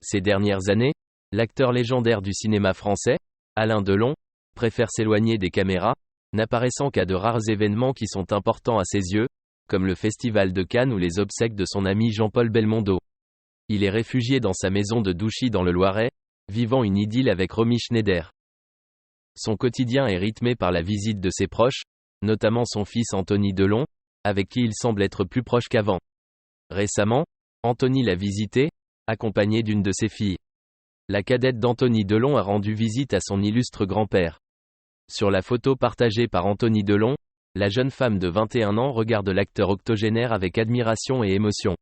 Ces dernières années, l'acteur légendaire du cinéma français, Alain Delon, préfère s'éloigner des caméras, n'apparaissant qu'à de rares événements qui sont importants à ses yeux, comme le Festival de Cannes ou les obsèques de son ami Jean-Paul Belmondo. Il est réfugié dans sa maison de Douchy dans le Loiret, vivant une idylle avec Romy Schneider. Son quotidien est rythmé par la visite de ses proches, notamment son fils Anthony Delon, avec qui il semble être plus proche qu'avant. Récemment, Anthony l'a visité, accompagné d'une de ses filles. La cadette d'Anthony Delon a rendu visite à son illustre grand-père. Sur la photo partagée par Anthony Delon, la jeune femme de 21 ans regarde l'acteur octogénaire avec admiration et émotion.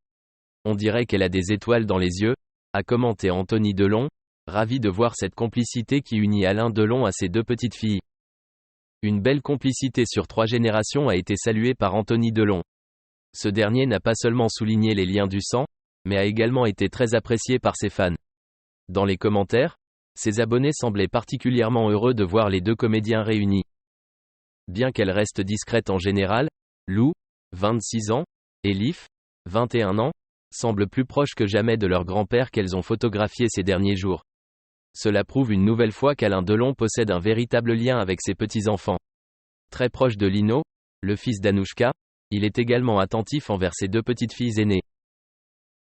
On dirait qu'elle a des étoiles dans les yeux, a commenté Anthony Delon, ravi de voir cette complicité qui unit Alain Delon à ses deux petites filles. Une belle complicité sur 3 générations a été saluée par Anthony Delon. Ce dernier n'a pas seulement souligné les liens du sang, mais a également été très apprécié par ses fans. Dans les commentaires, ses abonnés semblaient particulièrement heureux de voir les deux comédiens réunis. Bien qu'elle reste discrète en général, Lou, 26 ans, et Leaf, 21 ans, semblent plus proches que jamais de leur grand-père qu'elles ont photographié ces derniers jours. Cela prouve une nouvelle fois qu'Alain Delon possède un véritable lien avec ses petits-enfants. Très proche de Lino, le fils d'Anouchka, il est également attentif envers ses deux petites filles aînées.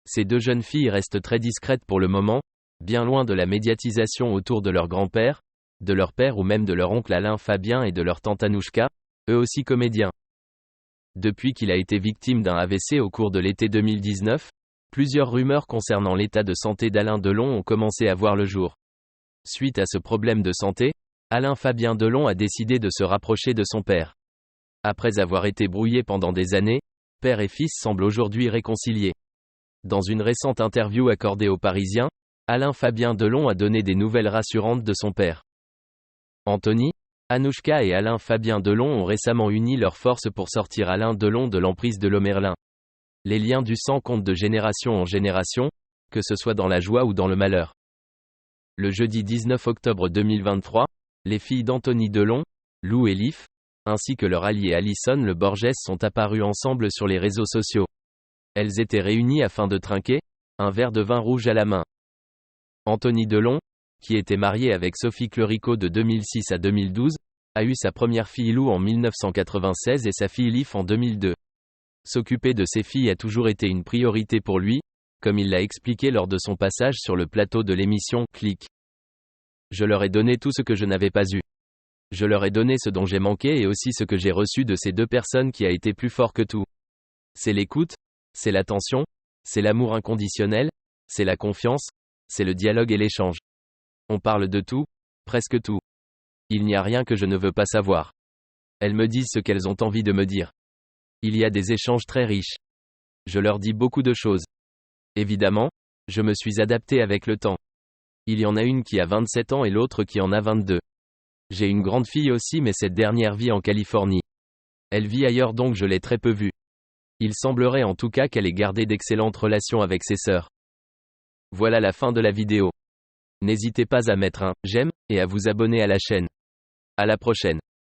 Ces deux jeunes filles restent très discrètes pour le moment, bien loin de la médiatisation autour de leur grand-père, de leur père ou même de leur oncle Alain Fabien et de leur tante Anouchka, eux aussi comédiens. Depuis qu'il a été victime d'un AVC au cours de l'été 2019, plusieurs rumeurs concernant l'état de santé d'Alain Delon ont commencé à voir le jour. Suite à ce problème de santé, Alain Fabien Delon a décidé de se rapprocher de son père. Après avoir été brouillés pendant des années, père et fils semblent aujourd'hui réconciliés. Dans une récente interview accordée aux Parisiens, Alain Fabien Delon a donné des nouvelles rassurantes de son père. Anthony, Anouchka et Alain Fabien Delon ont récemment uni leurs forces pour sortir Alain Delon de l'emprise de Lomerlin. Les liens du sang comptent de génération en génération, que ce soit dans la joie ou dans le malheur. Le jeudi 19 octobre 2023, les filles d'Anthony Delon, Lou et Leaf, ainsi que leur allié Alison Le Borges sont apparues ensemble sur les réseaux sociaux. Elles étaient réunies afin de trinquer, un verre de vin rouge à la main. Anthony Delon, qui était marié avec Sophie Clerico de 2006 à 2012, a eu sa première fille Lou en 1996 et sa fille Leaf en 2002. S'occuper de ses filles a toujours été une priorité pour lui, comme il l'a expliqué lors de son passage sur le plateau de l'émission Click. Je leur ai donné tout ce que je n'avais pas eu. Je leur ai donné ce dont j'ai manqué et aussi ce que j'ai reçu de ces deux personnes qui a été plus fort que tout. C'est l'écoute, c'est l'attention, c'est l'amour inconditionnel, c'est la confiance, c'est le dialogue et l'échange. On parle de tout, presque tout. Il n'y a rien que je ne veux pas savoir. Elles me disent ce qu'elles ont envie de me dire. Il y a des échanges très riches. Je leur dis beaucoup de choses. Évidemment, je me suis adapté avec le temps. Il y en a une qui a 27 ans et l'autre qui en a 22. J'ai une grande fille aussi mais cette dernière vit en Californie. Elle vit ailleurs donc je l'ai très peu vue. Il semblerait en tout cas qu'elle ait gardé d'excellentes relations avec ses sœurs. Voilà la fin de la vidéo. N'hésitez pas à mettre un « j'aime » et à vous abonner à la chaîne. À la prochaine.